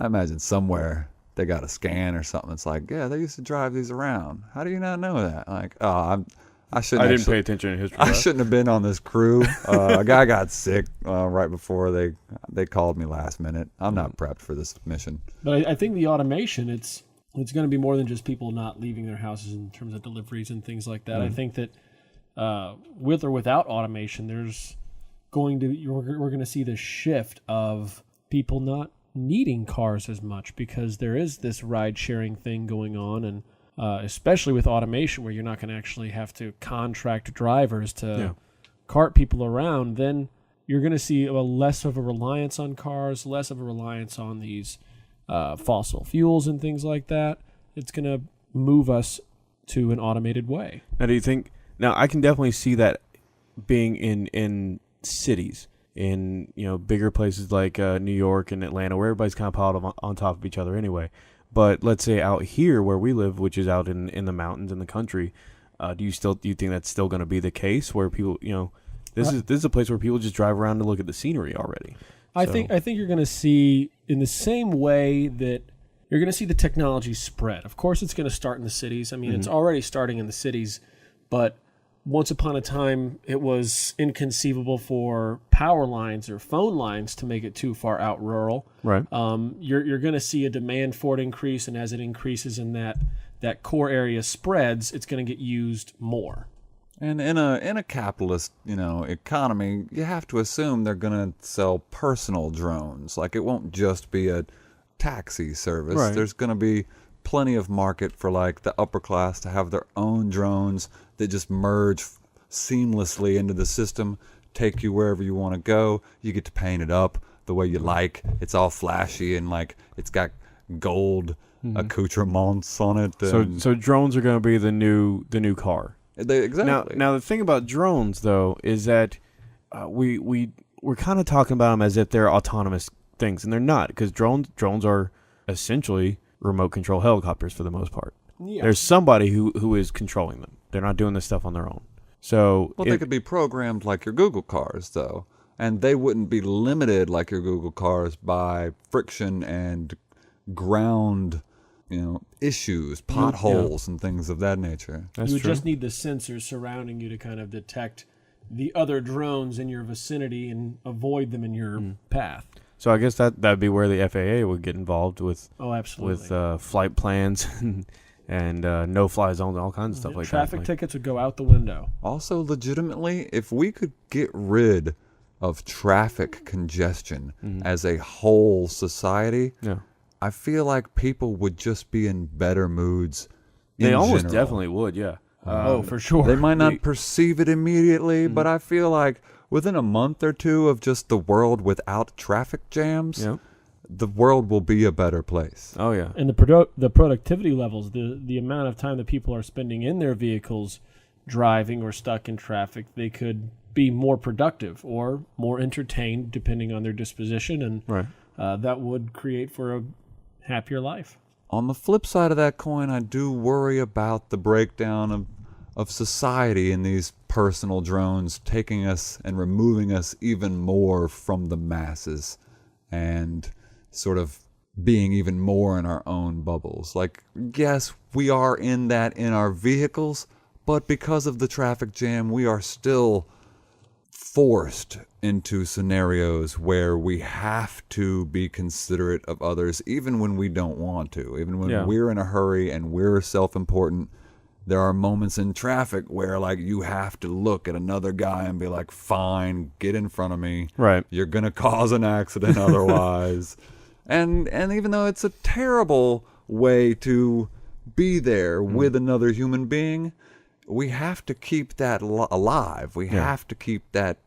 I imagine somewhere they got a scan or something. It's like, yeah, they used to drive these around. How do you not know that? Like, I didn't pay attention to history. I shouldn't have been on this crew. A guy got sick right before they called me last minute. I'm not prepped for this mission. But I think the automation, it's going to be more than just people not leaving their houses in terms of deliveries and things like that. I think that with or without automation, there's we're going to see this shift of people not needing cars as much because there is this ride sharing thing going on, and especially with automation where you're not going to actually have to contract drivers to cart people around, then you're going to see less of a reliance on cars, less of a reliance on these fossil fuels and things like that. It's going to move us to an automated way. Now, do you think? Now, I can definitely see that being in cities, in bigger places like New York and Atlanta, where everybody's kind of piled on top of each other anyway. But let's say out here where we live, which is out in the mountains in the country, do you think that's still going to be the case where people, this is a place where people just drive around to look at the scenery already? I think you're going to see, in the same way that you're going to see the technology spread. Of course, it's going to start in the cities. I mean, it's already starting in the cities, but once upon a time, it was inconceivable for power lines or phone lines to make it too far out rural. Right. You're going to see a demand for it increase, and as it increases and that core area spreads, it's going to get used more. And in a capitalist, economy, you have to assume they're going to sell personal drones. Like, it won't just be a taxi service. Right. There's going to be plenty of market for like the upper class to have their own drones that just merge seamlessly into the system, take you wherever you want to go. You get to paint it up the way you like. It's all flashy and like it's got gold accoutrements on it. So drones are going to be the new car. Exactly. Now the thing about drones though is that we're kind of talking about them as if they're autonomous things, and they're not, because drones are essentially remote control helicopters for the most part. Yeah. There's somebody who is controlling them. They're not doing this stuff on their own. So they could be programmed like your Google cars though, and they wouldn't be limited like your Google cars by friction and ground issues, potholes and things of that nature. You would just need the sensors surrounding you to kind of detect the other drones in your vicinity and avoid them in your path. So I guess that'd be where the FAA would get involved with. Oh, absolutely. With flight plans and no-fly zones and all kinds of stuff like that. Traffic tickets would go out the window. Also, legitimately, if we could get rid of traffic congestion as a whole society, I feel like people would just be in better moods. They almost definitely would, yeah. For sure. They might not perceive it immediately, but I feel like within a month or two of just the world without traffic jams, the world will be a better place. Oh, yeah. And the productivity levels, the amount of time that people are spending in their vehicles driving or stuck in traffic, they could be more productive or more entertained depending on their disposition, and that would create for a happier life. On the flip side of that coin, I do worry about the breakdown of society in these personal drones taking us and removing us even more from the masses and sort of being even more in our own bubbles. Like, yes, we are in our vehicles, but because of the traffic jam, we are still forced into scenarios where we have to be considerate of others, even when we don't want to, even when we're in a hurry and we're self-important. There are moments in traffic where, like, you have to look at another guy and be like, fine, get in front of me. Right. You're going to cause an accident otherwise. And even though it's a terrible way to be there with another human being, we have to keep that alive. We have to keep that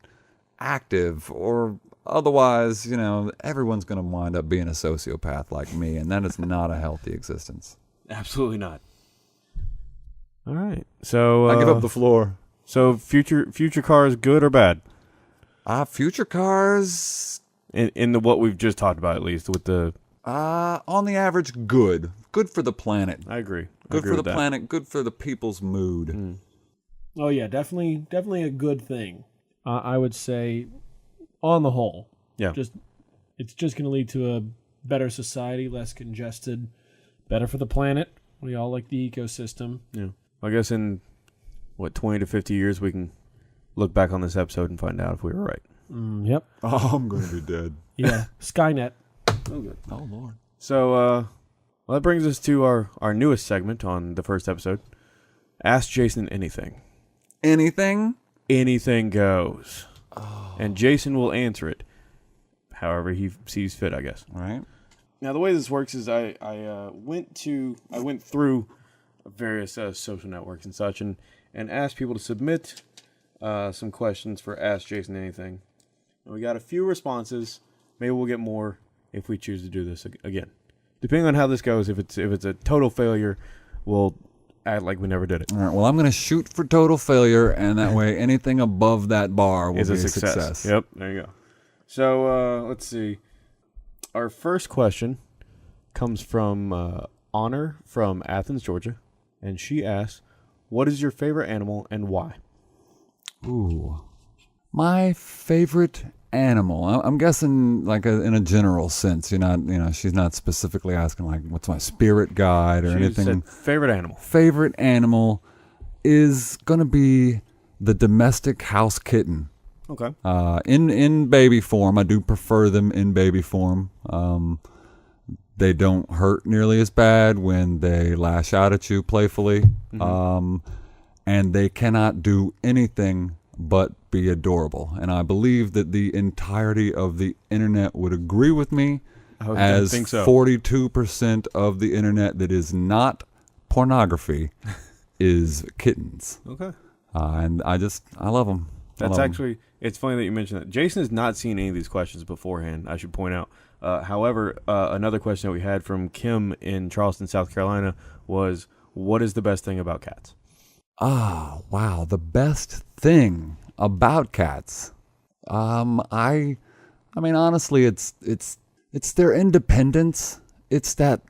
active, or otherwise, everyone's going to wind up being a sociopath like me, and that is not a healthy existence. Absolutely not. All right. So I give up the floor. So future cars, good or bad? Future cars, in the what we've just talked about, at least with the on the average, good for the planet. I agree. Good for the planet. Good for the people's mood. Oh yeah, definitely a good thing. I would say, on the whole, it's just going to lead to a better society, less congested, better for the planet. We all like the ecosystem. Yeah. I guess in 20 to 50 years we can look back on this episode and find out if we were right. Yep. Oh, I'm going to be dead. Yeah. Skynet. Oh, good. Oh, Lord. So, that brings us to our newest segment on the first episode. Ask Jason anything. Anything? Anything goes. Oh. and Jason will answer it however he sees fit, I guess. All right. Now, the way this works is I went through various social networks and such and asked people to submit some questions for Ask Jason Anything. And we got a few responses. Maybe we'll get more if we choose to do this again. Depending on how this goes, if it's a total failure, we'll act like we never did it. All right. Well, I'm going to shoot for total failure, and that way anything above that bar will be a success. Yep, there you go. So let's see. Our first question comes from Honor from Athens, Georgia, and she asks, "What is your favorite animal and why?" Ooh, my favorite animal. I'm guessing like in a general sense. She's not specifically asking like, "What's my spirit guide" or anything. Said favorite animal. Favorite animal is gonna be the domestic house kitten. Okay. In baby form, I do prefer them in baby form. They don't hurt nearly as bad when they lash out at you playfully. Mm-hmm. And they cannot do anything but be adorable. And I believe that the entirety of the internet would agree with me, as think so. 42% of the internet that is not pornography is kittens. Okay. And I love them. That's actually, it's funny that you mentioned that. Jason has not seen any of these questions beforehand, I should point out. However, another question that we had from Kim in Charleston, South Carolina was, what is the best thing about cats? Ah, wow. The best thing about cats. I mean, honestly, it's their independence. It's that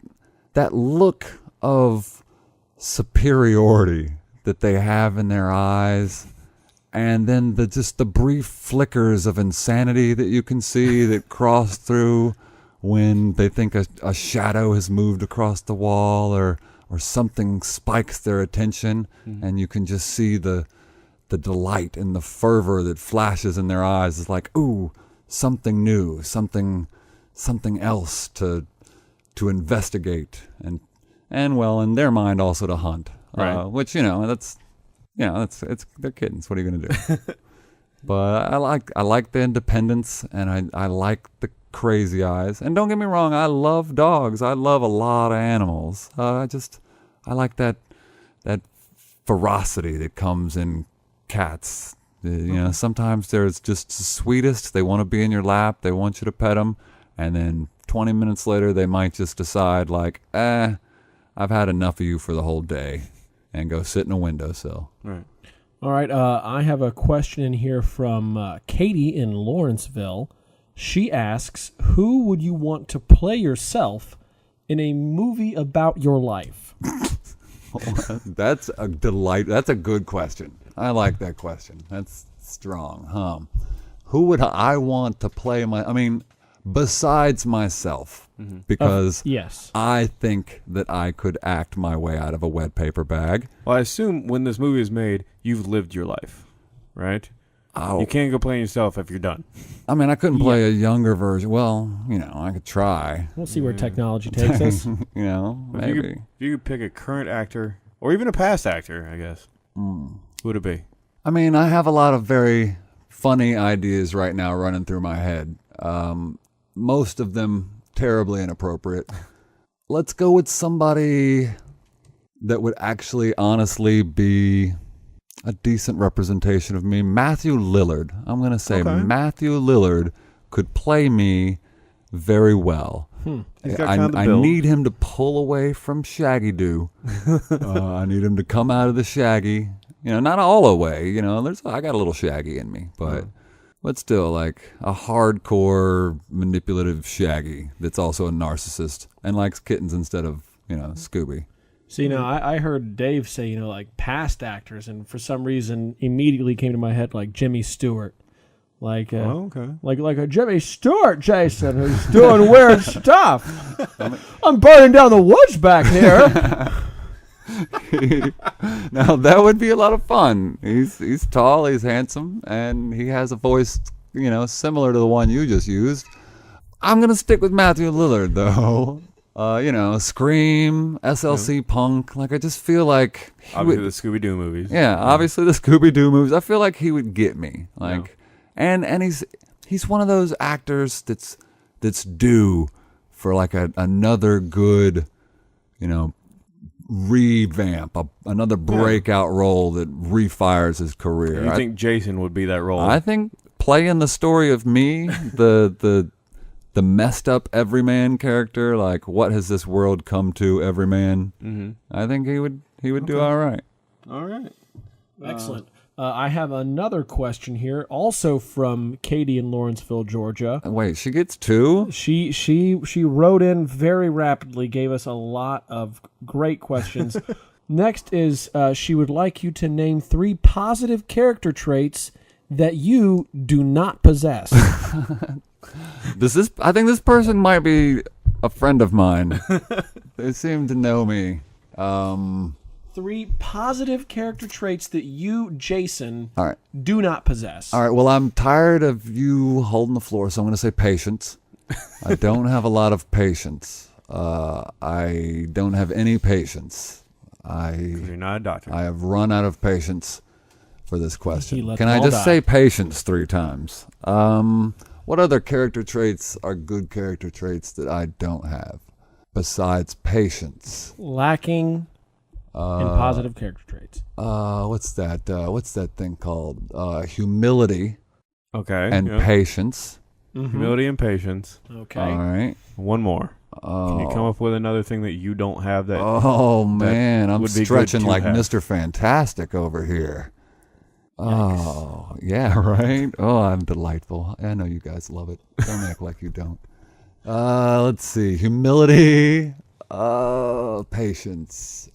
look of superiority that they have in their eyes. And then the brief flickers of insanity that you can see that cross through when they think a shadow has moved across the wall or something spikes their attention, and you can just see the delight and the fervor that flashes in their eyes. It's like, ooh, something new, something else to investigate and well, in their mind also to hunt. Right. Which that's. They're kittens. What are you going to do? But I like the independence, and I like the crazy eyes. And don't get me wrong, I love dogs. I love a lot of animals. I like that ferocity that comes in cats. Sometimes they're just the sweetest. They want to be in your lap. They want you to pet them, and then 20 minutes later, they might just decide like, I've had enough of you for the whole day. And go sit in a windowsill. Right. All right. I have a question in here from Katie in Lawrenceville. She asks, who would you want to play yourself in a movie about your life? That's a delight. That's a good question. I like that question. That's strong. Who would I want to play besides myself? Mm-hmm. Because yes, I think that I could act my way out of a wet paper bag. Well, I assume when this movie is made, you've lived your life, right? Oh. You can't go play yourself if you're done. I mean, I couldn't play a younger version. Well, I could try. We'll see where technology takes us. If Maybe. you could pick a current actor or even a past actor, I guess, who would it be? I mean, I have a lot of very funny ideas right now running through my head. Most of them terribly inappropriate. Let's go with somebody that would actually honestly be a decent representation of me. Matthew Lillard. I'm going to say Matthew Lillard could play me very well. He's got kind of the I build. need him to pull away from Shaggy Doo. I need him to come out of the Shaggy. Not all the way. I got a little Shaggy in me, but still, like a hardcore manipulative Shaggy that's also a narcissist and likes kittens instead of, Scooby. See, I heard Dave say, like past actors, and for some reason immediately came to my head like Jimmy Stewart. Like a Jimmy Stewart, Jason, who's doing weird stuff. I'm burning down the woods back here. Now that would be a lot of fun. He's tall, he's handsome, and he has a voice, similar to the one you just used. I'm gonna stick with Matthew Lillard though. Scream, SLC Punk. Like I just feel like obviously the Scooby Doo movies. Yeah, obviously the Scooby Doo movies. I feel like he would get me. And he's one of those actors that's due for like another good, revamp, another breakout role that refires his career. You think Jason would be that role? I think playing the story of me, the messed up everyman character, like what has this world come to, everyman? Mm-hmm. I think he would do all right. All right. Excellent. I have another question here, also from Katie in Lawrenceville, Georgia. Wait, she gets 2? She wrote in very rapidly, gave us a lot of great questions. Next is she would like you to name 3 positive character traits that you do not possess. I think this person might be a friend of mine. They seem to know me. 3 positive character traits that you, Jason, All right. do not possess. All right, well, I'm tired of you holding the floor, so I'm going to say patience. I don't have a lot of patience. I don't have any patience. Because you're not a doctor. I have run out of patience for this question. Can them I all just die. say patience 3 times? What other character traits are good character traits that I don't have besides patience? Lacking in positive character traits. What's that thing called? Humility Okay. and patience. Humility and patience. Okay. All right. One more. Can you come up with another thing that you don't have that? Oh man, I'm would be good stretching to like have. Mr. Fantastic over here. Oh, yeah, right? Oh, I'm delightful. I know you guys love it. Don't act like you don't. Let's see. Humility, patience,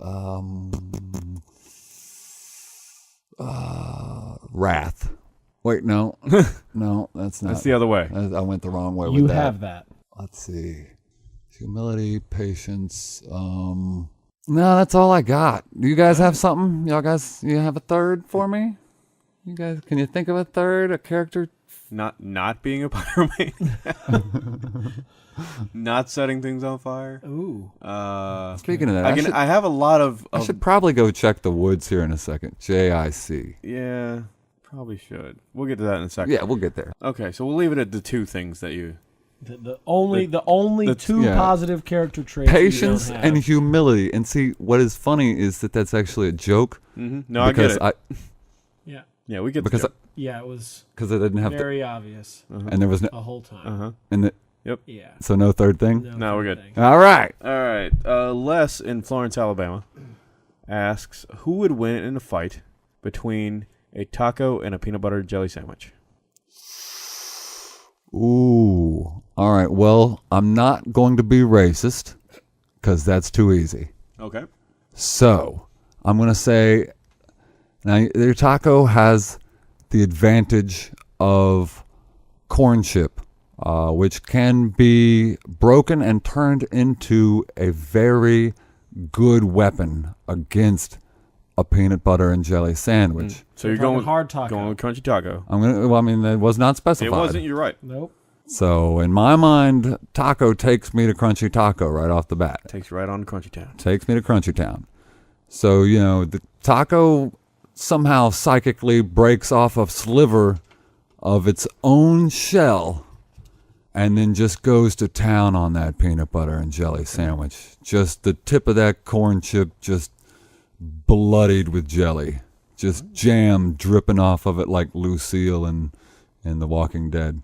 wrath. Wait, no. No, that's not. That's the other way. I went the wrong way with You that. have that. Let's see. Humility, patience. No, that's all I got. Do you guys have something? Y'all guys, you have a third for me? You guys, can you think of a third, a character? Not being a pyromane. Not setting things on fire. Ooh. Speaking of that, I have a lot of. I should probably go check the woods here in a second. JIC. Yeah, probably should. We'll get to that in a second. Yeah, we'll get there. Okay, so we'll leave it at the 2 things that you. The only the- 2 yeah. positive character traits. Patience you don't and have. humility. And see, what is funny is that's actually a joke. Mm-hmm. No, I get it. Yeah. Yeah, we get Because the joke. Yeah, it was I didn't have very obvious and there was no, the whole time. Uh-huh. and Yeah. so no third thing. No, we're third good. thing. All right. All right. Les in Florence, Alabama, asks, who would win in a fight between a taco and a peanut butter jelly sandwich? Ooh. All right. Well, I'm not going to be racist because that's too easy. Okay. So I'm going to say now their taco has the advantage of corn chip, which can be broken and turned into a very good weapon against a peanut butter and jelly sandwich. So you're talking going with hard taco. Going with crunchy taco. I'm gonna. Well, I mean, it was not specified. It wasn't. You're right. Nope. So in my mind, taco takes me to crunchy taco right off the bat. Takes you right on to Crunchy Town. Takes me to Crunchy Town. So, the taco somehow psychically breaks off a sliver of its own shell and then just goes to town on that peanut butter and jelly sandwich. Just the tip of that corn chip just bloodied with jelly. Just jam dripping off of it like Lucille in The Walking Dead.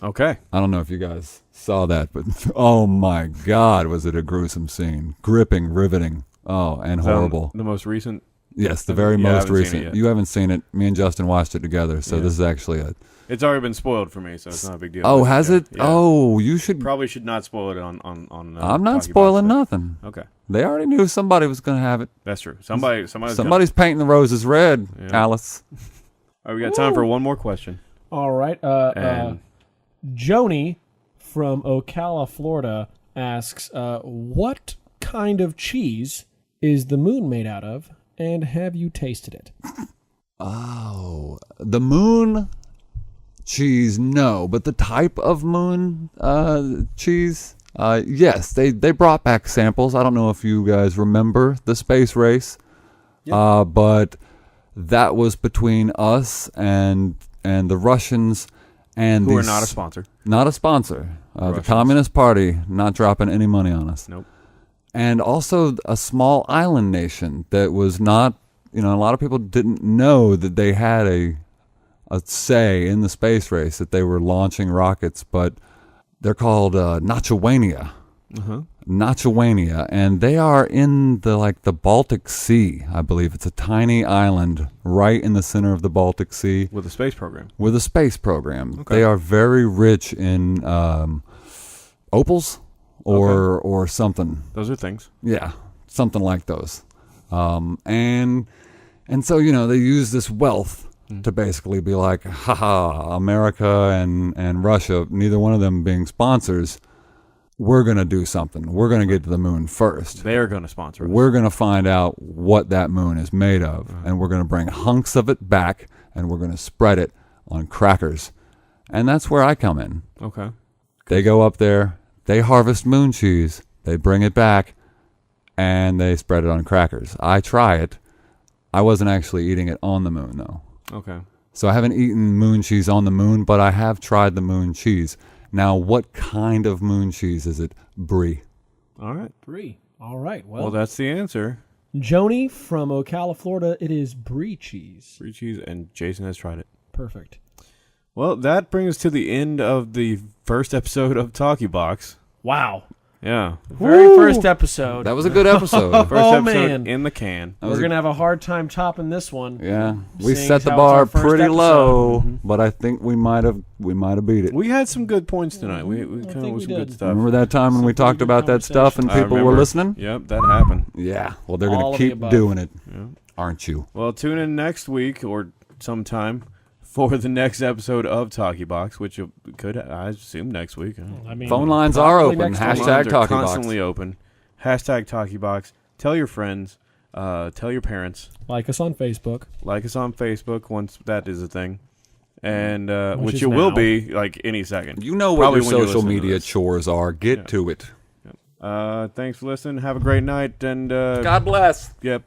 Okay. I don't know if you guys saw that, but oh my God, was it a gruesome scene. Gripping, riveting. Oh, and Is that horrible. the most recent. Yes, the very Yeah, I most haven't seen it recent. yet. You haven't seen it. Me and Justin watched it together, so Yeah. this is actually a... It's already been spoiled for me, so it's not a big deal. Oh, But, has yeah, it? yeah. Oh, you should... Probably should not spoil it on I'm not TalkyBox, spoiling but- nothing. Okay, They already knew somebody was going to have it. that's true. Somebody's Somebody's painting the roses red, Yeah. Alice. All right, we got time for one more question. All right. And Joni from Ocala, Florida asks, what kind of cheese is the moon made out of, and have you tasted it? Oh, the moon cheese, no, but the type of moon cheese, yes, they brought back samples. I don't know if you guys remember the space race, but that was between us and and the Russians and Who are these- not a sponsor. Not a sponsor. The Russians. Communist Party not dropping any money on us. Nope. And also a small island nation that was not, a lot of people didn't know that they had a say in the space race, that they were launching rockets, but they're called Nachawania. Nachawania, and they are in the Baltic Sea, I believe. It's a tiny island right in the center of the Baltic Sea. With a space program. With a space program. Okay. They are very rich in opals or something. Those are things. Yeah, something like those. And so, they use this wealth to basically be like, haha, America and Russia, neither one of them being sponsors, we're going to do something. We're going to get to the moon first. They're going to sponsor us. We're going to find out what that moon is made of, and we're going to bring hunks of it back, and we're going to spread it on crackers. And that's where I come in. Okay. They go up there, they harvest moon cheese, they bring it back, and they spread it on crackers. I try it. I wasn't actually eating it on the moon, though. Okay. So I haven't eaten moon cheese on the moon, but I have tried the moon cheese. Now, what kind of moon cheese is it? Brie. All right. 3. All right. Well, that's the answer. Joni from Ocala, Florida, it is brie cheese. Brie cheese, and Jason has tried it. Perfect. Well, that brings us to the end of the first episode of TalkyBox. Wow. Yeah. Very first episode. That was a good episode. First episode man. in the can. We're going to have a hard time topping this one. Yeah, we Seeing set as the how bar it's our first pretty episode. low, but I think we might have beat it. We had some good points tonight. We think kind of we some good did. stuff. Remember that time when we talked good about that stuff and I people were remember. listening? Yep, that happened. Yeah, well, they're All going of to the keep above. doing it, Yeah. aren't you? Well, tune in next week or sometime for the next episode of TalkyBox, which could, I assume, next week. I mean, Phone lines are probably open. next Phone week. Hashtag lines are TalkyBox. constantly open. Hashtag TalkyBox. Tell your friends. Tell your parents. Like us on Facebook. Like us on Facebook once that is a thing. And Which which is it will now. be like any second. You know what Probably your when you're social listening to media this. chores are. Get Yeah. to it. Thanks for listening. Have a great night. And God bless. yep.